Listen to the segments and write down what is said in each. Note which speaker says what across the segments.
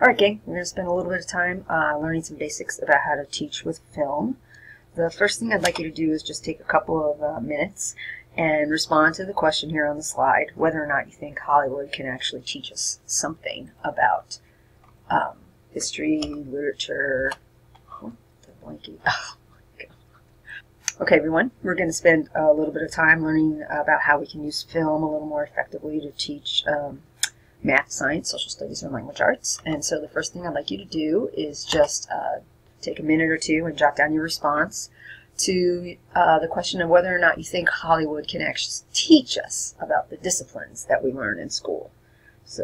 Speaker 1: Alright gang, we're going to spend a little bit of time learning some basics about how to teach with film. The first thing I'd like you to do is just take a couple of minutes and respond to the question here on the slide, whether or not you think Hollywood can actually teach us something about history, literature. Oh, the blankie. Oh my God. Okay everyone, we're going to spend a little bit of time learning about how we can use film a little more effectively to teach math, science, social studies, and language arts. And so the first thing I'd like you to do is just take a minute or two and jot down your response to the question of whether or not you think Hollywood can actually teach us about the disciplines that we learn in school. So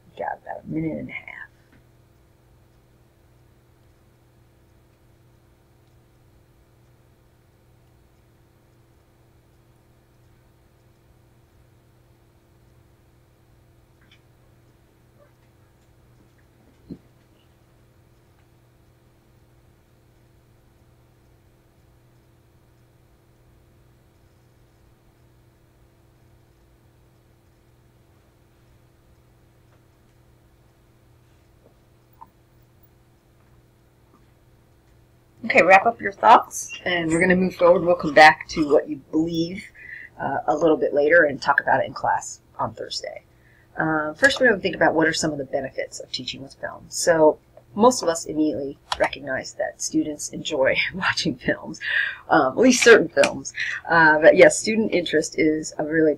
Speaker 1: you've got about a minute and a half. Okay, wrap up your thoughts, and we're going to move forward. We'll come back to what you believe a little bit later and talk about it in class on Thursday. First, we're going to think about what are some of the benefits of teaching with film. So most of us immediately recognize that students enjoy watching films, at least certain films. But yes, student interest is a really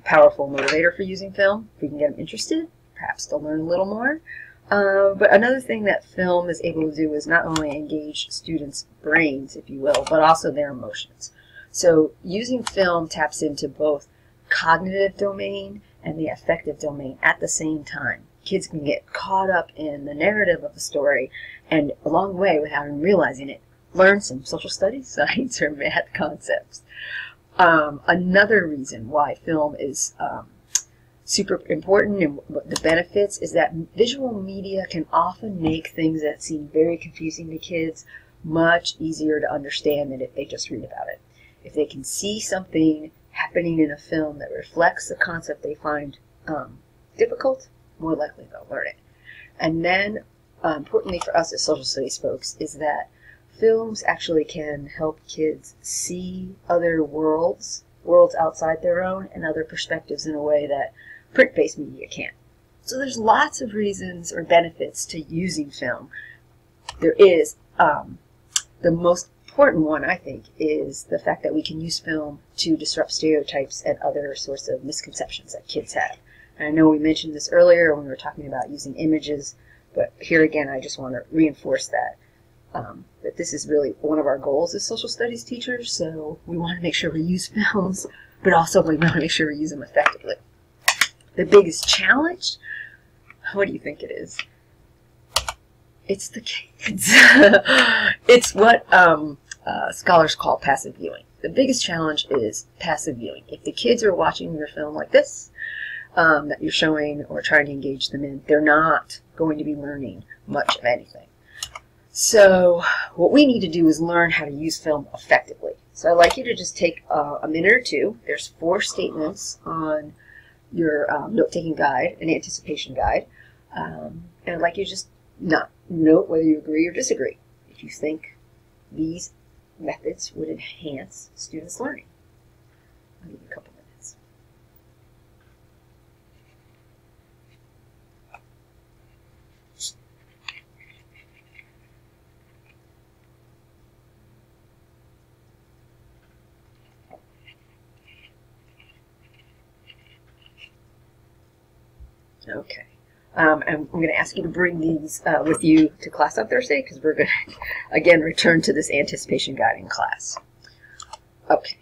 Speaker 1: powerful motivator for using film. If we can get them interested, perhaps they'll learn a little more. But another thing that film is able to do is not only engage students' brains, if you will, but also their emotions. So using film taps into both cognitive domain and the affective domain at the same time. Kids can get caught up in the narrative of the story and along the way, without even realizing it, learn some social studies, science, or math concepts. Another reason why film is super important and the benefits is that visual media can often make things that seem very confusing to kids much easier to understand than if they just read about it. If they can see something happening in a film that reflects the concept they find difficult, more likely they'll learn it. And then, importantly for us as social studies folks, is that films actually can help kids see other worlds outside their own, and other perspectives in a way that print-based media can't. So there's lots of reasons or benefits to using film. There is, the most important one, I think, is the fact that we can use film to disrupt stereotypes and other sorts of misconceptions that kids have. And I know we mentioned this earlier when we were talking about using images, but here again I just want to reinforce that that this is really one of our goals as social studies teachers, so we want to make sure we use films, but also we want to make sure we use them effectively. The biggest challenge, what do you think it is? It's the kids. It's what scholars call passive viewing. The biggest challenge is passive viewing. If the kids are watching your film like this, that you're showing or trying to engage them in, they're not going to be learning much of anything. So what we need to do is learn how to use film effectively. So I'd like you to just take a minute or two. There's 4 statements on your note-taking guide, an anticipation guide. And I'd like you to just note whether you agree or disagree. If you think these methods would enhance students' learning. I'll give you a couple minutes. Okay. And I'm going to ask you to bring these with you to class on Thursday, because we're going to, again, return to this anticipation guide in class. Okay.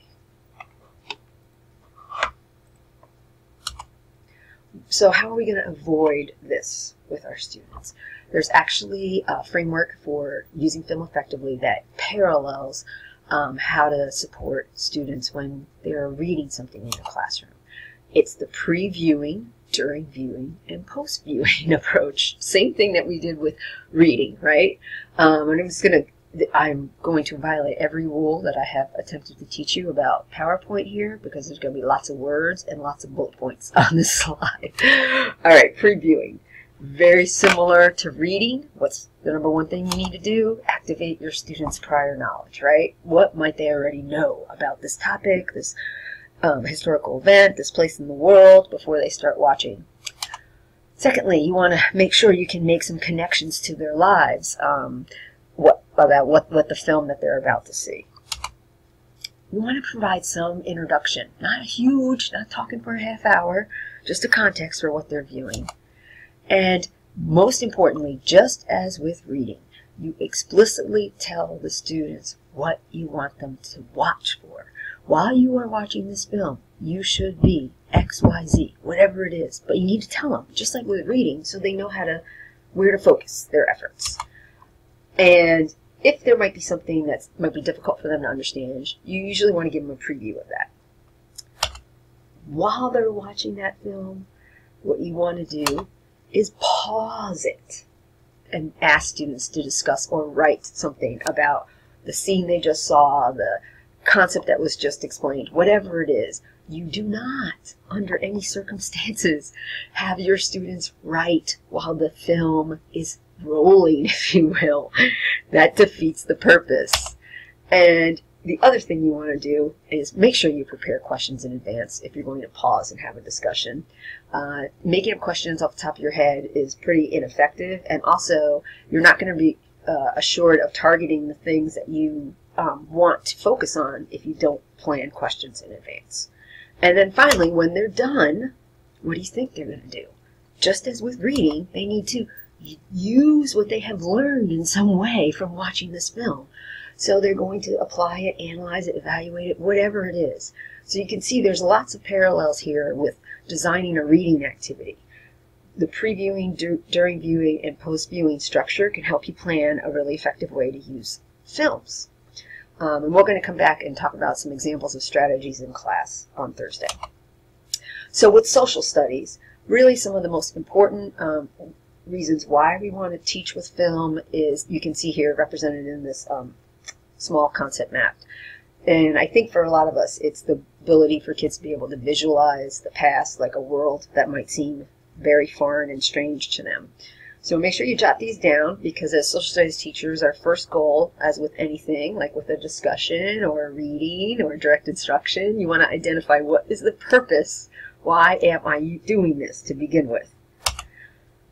Speaker 1: So how are we going to avoid this with our students? There's actually a framework for using film effectively that parallels how to support students when they're reading something in the classroom. It's the pre-viewing, during viewing, and post-viewing approach. Same thing that we did with reading, right? And I'm going to violate every rule that I have attempted to teach you about PowerPoint here, because there's going to be lots of words and lots of bullet points on this slide. All right, pre-viewing. Very similar to reading. What's the number one thing you need to do? Activate your students' prior knowledge, right? What might they already know about this topic, this historical event, this place in the world before they start watching? Secondly, you want to make sure you can make some connections to their lives what the film that they're about to see. You want to provide some introduction, not huge, not talking for a half hour, just a context for what they're viewing. And most importantly, just as with reading, you explicitly tell the students what you want them to watch for. While you are watching this film, you should be X, Y, Z, whatever it is. But you need to tell them, just like with reading, so they know where to focus their efforts. And if there might be something that might be difficult for them to understand, you usually want to give them a preview of that. While they're watching that film, what you want to do is pause it and ask students to discuss or write something about the scene they just saw, the concept that was just explained, whatever it is. You do not, under any circumstances, have your students write while the film is rolling, if you will. That defeats the purpose. And the other thing you want to do is make sure you prepare questions in advance if you're going to pause and have a discussion. Making up questions off the top of your head is pretty ineffective, and also you're not going to be assured of targeting the things that you want to focus on if you don't plan questions in advance. And then finally, when they're done, what do you think they're going to do? Just as with reading, they need to use what they have learned in some way from watching this film. So they're going to apply it, analyze it, evaluate it, whatever it is. So you can see there's lots of parallels here with designing a reading activity. The previewing, during viewing, and post-viewing structure can help you plan a really effective way to use films. And we're going to come back and talk about some examples of strategies in class on Thursday. So with social studies, really some of the most important reasons why we want to teach with film is, you can see here represented in this small concept map. And I think for a lot of us, it's the ability for kids to be able to visualize the past, like a world that might seem very foreign and strange to them. So make sure you jot these down, because as social studies teachers, our first goal, as with anything, like with a discussion or a reading or direct instruction, you want to identify what is the purpose. Why am I doing this to begin with?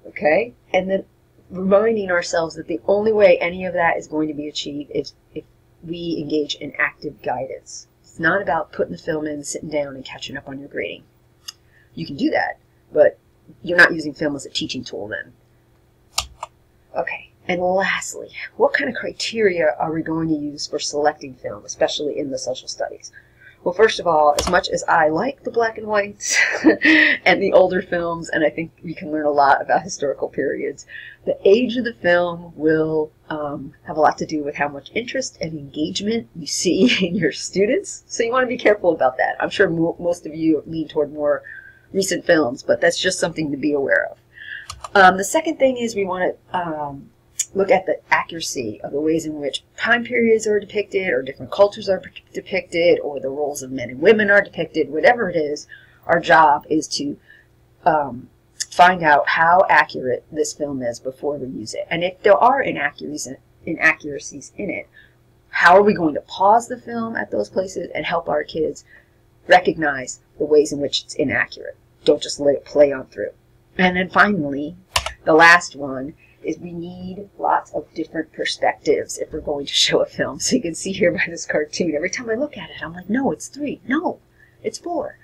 Speaker 1: Okay? And then reminding ourselves that the only way any of that is going to be achieved is if we engage in active guidance. It's not about putting the film in, sitting down, and catching up on your grading. You can do that, but you're not using film as a teaching tool then. Okay, and lastly, what kind of criteria are we going to use for selecting film, especially in the social studies? Well, first of all, as much as I like the black and whites and the older films, and I think we can learn a lot about historical periods, the age of the film will have a lot to do with how much interest and engagement you see in your students. So you want to be careful about that. I'm sure most of you lean toward more recent films, but that's just something to be aware of. The second thing is we want to look at the accuracy of the ways in which time periods are depicted, or different cultures are depicted, or the roles of men and women are depicted. Whatever it is, our job is to find out how accurate this film is before we use it. And if there are inaccuracies in it, how are we going to pause the film at those places and help our kids recognize the ways in which it's inaccurate? Don't just let it play on through. And then finally, the last one is we need lots of different perspectives if we're going to show a film. So you can see here by this cartoon, every time I look at it, I'm like, no, it's 3. No, it's 4.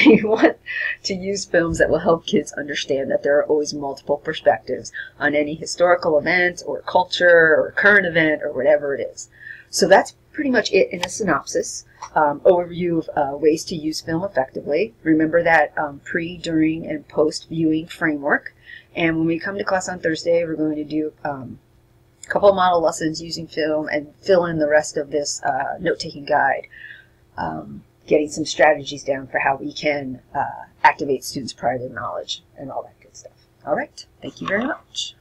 Speaker 1: You want to use films that will help kids understand that there are always multiple perspectives on any historical event or culture or current event or whatever it is. So that's pretty much it in a synopsis. Overview of ways to use film effectively. Remember that pre, during, and post-viewing framework. And when we come to class on Thursday, we're going to do a couple of model lessons using film and fill in the rest of this note-taking guide, getting some strategies down for how we can activate students' prior knowledge and all that good stuff. All right, thank you very much.